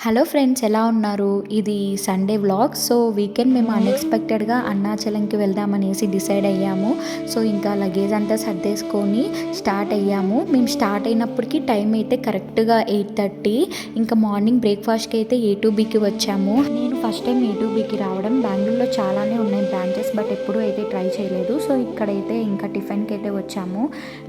Hello friends, ఎలా ఉన్నారు? ఇది సండే వ్లాగ్. సో వీకెండ్ మేము అన్ఎక్స్పెక్టెడ్గా అరుణాచలంకి వెళ్దామనేసి డిసైడ్ అయ్యాము. సో ఇంకా లగేజ్ అంతా సర్దేసుకొని స్టార్ట్ అయ్యాము. మేము స్టార్ట్ అయినప్పటికీ టైం అయితే కరెక్ట్గా 8:30. ఇంకా మార్నింగ్ బ్రేక్ఫాస్ట్కి అయితే A2Bకి వచ్చాము. నేను ఫస్ట్ టైం A2Bకి రావడం. బెంగళూరులో చాలానే ఉన్నాయి బ్రాంచెస్, బట్ ఎప్పుడూ అయితే ట్రై చేయలేదు. సో ఇక్కడైతే ఇంకా టిఫిన్కి అయితే వచ్చాము.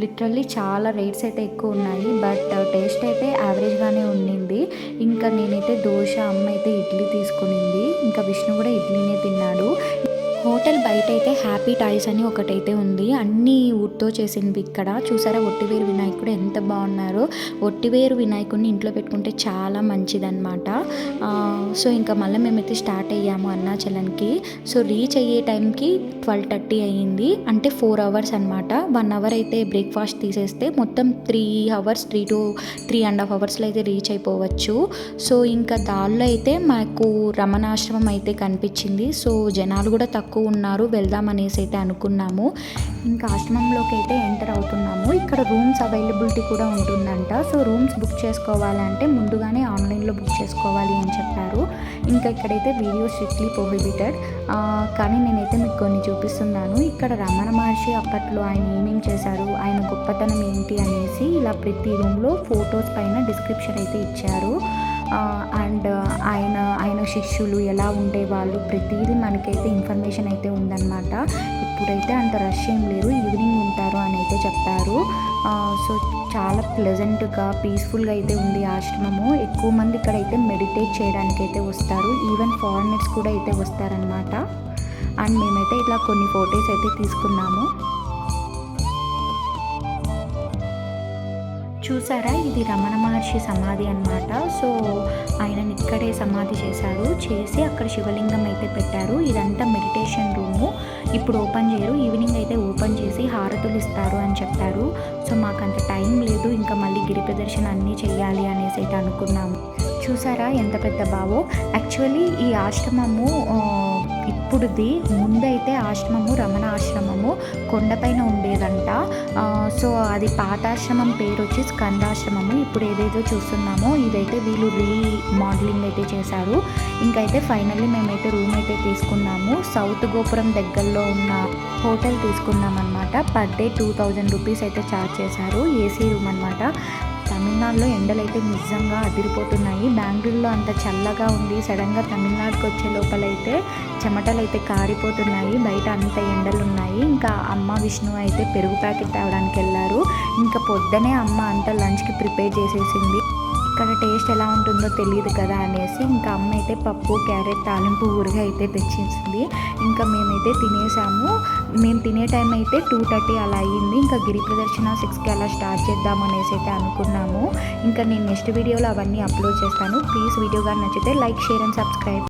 లిటరల్లీ చాలా రేట్స్ అయితే ఎక్కువ ఉన్నాయి, బట్ టేస్ట్ అయితే యావరేజ్గానే ఉండింది. ఇంకా నేనైతే దోశ, అమ్మ అయితే ఇడ్లీ తీసుకునింది. ఇంకా విష్ణు కూడా ఇడ్లీనే తిన్నాడు. హోటల్ బయట అయితే హ్యాపీ టాయ్స్ అని ఒకటైతే ఉంది. అన్నీ వుడ్తో చేసింది. ఇక్కడ చూసారా ఒట్టివేరు వినాయకుడు ఎంత బాగున్నారో. ఒట్టివేరు వినాయకుడిని ఇంట్లో పెట్టుకుంటే చాలా మంచిదన్నమాట. సో ఇంకా మళ్ళీ మేమైతే స్టార్ట్ అయ్యాము అరుణాచలంకి. సో రీచ్ అయ్యే టైంకి 12:30 అయ్యింది. అంటే 4 hours అనమాట. 1 hour అయితే బ్రేక్ఫాస్ట్ తీసేస్తే మొత్తం 3 hours, 3 to 3.5 hours అయితే రీచ్ అయిపోవచ్చు. సో ఇంకా దారిలో అయితే మాకు రమణాశ్రమం అయితే కనిపించింది. సో జనాలు కూడా తక్కువ ఉన్నారు, వెళ్దామనేసి అయితే అనుకున్నాము. ఇంకా ఆశ్రమంలోకి అయితే ఎంటర్ అవుతున్నాము. ఇక్కడ రూమ్స్ అవైలబిలిటీ కూడా ఉంటుందంట. సో రూమ్స్ బుక్ చేసుకోవాలంటే ముందుగానే ఆన్లైన్లో బుక్ చేసుకోవాలి అని చెప్పారు. ఇంకా ఇక్కడైతే వీడియో స్ట్రిక్ట్లీ ప్రొహిబిటెడ్, కానీ నేనైతే మీకు కొన్ని చూపిస్తున్నాను. ఇక్కడ రమణ మహర్షి అప్పట్లో ఆయన ఏమేమి చేశారు, ఆయన గొప్పతనం ఏంటి అనేసి ఇలా ప్రతి రూమ్లో ఫొటోస్ పైన డిస్క్రిప్షన్ అయితే ఇచ్చారు. అండ్ ఆయన శిష్యులు ఎలా ఉండేవాళ్ళు, ప్రతిదీ మనకైతే ఇన్ఫర్మేషన్ అయితే ఉందన్నమాట. ఇప్పుడైతే అంత రష్ ఏం లేరు, ఈవినింగ్ ఉంటారు అని అయితే చెప్పారు. సో చాలా ప్లెజెంట్గా, పీస్ఫుల్గా అయితే ఉంది ఆశ్రమము. ఎక్కువ మంది ఇక్కడైతే మెడిటేట్ చేయడానికి అయితే వస్తారు. ఈవెన్ ఫారినర్స్ కూడా అయితే వస్తారనమాట. అండ్ మేమైతే ఇట్లా కొన్ని ఫొటోస్ అయితే తీసుకున్నాము. చూసారా, ఇది రమణ మహర్షి సమాధి అన్నమాట. సో ఆయనని ఇక్కడే సమాధి చేసి అక్కడ శివలింగం అయితే పెట్టారు. ఇదంతా మెడిటేషన్ రూము. ఇప్పుడు ఓపెన్ చేయరు, ఈవినింగ్ అయితే ఓపెన్ చేసి హారతులు ఇస్తారు అని చెప్పారు. సో మాకంత టైం లేదు, ఇంకా మళ్ళీ గిరి ప్రదర్శన అన్నీ చేయాలి అనేసి అయితే అనుకున్నాము. చూసారా ఎంత పెద్ద బావో. యాక్చువల్లీ ఈ ఆశ్రమము ఇప్పుడుది, ముందైతే ఆశ్రమము రమణ ఆశ్రమము కొండపైన ఉండేదంట. సో అది పాతాశ్రమం పేరు వచ్చి స్కందాశ్రమము. ఇప్పుడు ఏదైతే చూస్తున్నామో ఇదైతే వీళ్ళు రీమోడలింగ్ అయితే చేశారు. ఇంకైతే ఫైనల్లీ మేమైతే రూమ్ అయితే తీసుకున్నాము. సౌత్ గోపురం దగ్గరలో ఉన్న హోటల్ తీసుకున్నాం అనమాట. పర్ డే 2000 రూపీస్ అయితే ఛార్జ్ చేశారు. ఏసీ రూమ్ అనమాట. తమిళనాడులో ఎండలు అయితే నిజంగా అదిరిపోతున్నాయి. బెంగళూరులో అంత చల్లగా ఉంది, సడన్గా తమిళనాడుకి వచ్చే లోపలైతే చెమటలు అయితే కారిపోతున్నాయి. బయట అంత ఎండలు ఉన్నాయి. ఇంకా అమ్మ విష్ణు అయితే పెరుగు ప్యాకెట్ తేవడానికి వెళ్ళారు. ఇంకా పొద్దునే అమ్మ అంతా లంచ్కి ప్రిపేర్ చేసేసింది. ఇక్కడ టేస్ట్ ఎలా ఉంటుందో తెలియదు కదా అనేసి ఇంకా అమ్మ అయితే పప్పు, క్యారెట్ తాలింపు ఊరగా అయితే తెచ్చేసింది. ఇంకా మేమైతే తినేసాము. మేము తినే టైం అయితే 2:30 అలా అయ్యింది. ఇంకా గిరి ప్రదర్శన 6కి అలా స్టార్ట్ చేద్దామనేసి అయితే అనుకున్నాము. ఇంకా నేను నెక్స్ట్ వీడియోలో అవన్నీ అప్లోడ్ చేస్తాను. ప్లీజ్ వీడియో కానీ నచ్చితే లైక్, షేర్ అండ్ సబ్స్క్రైబ్.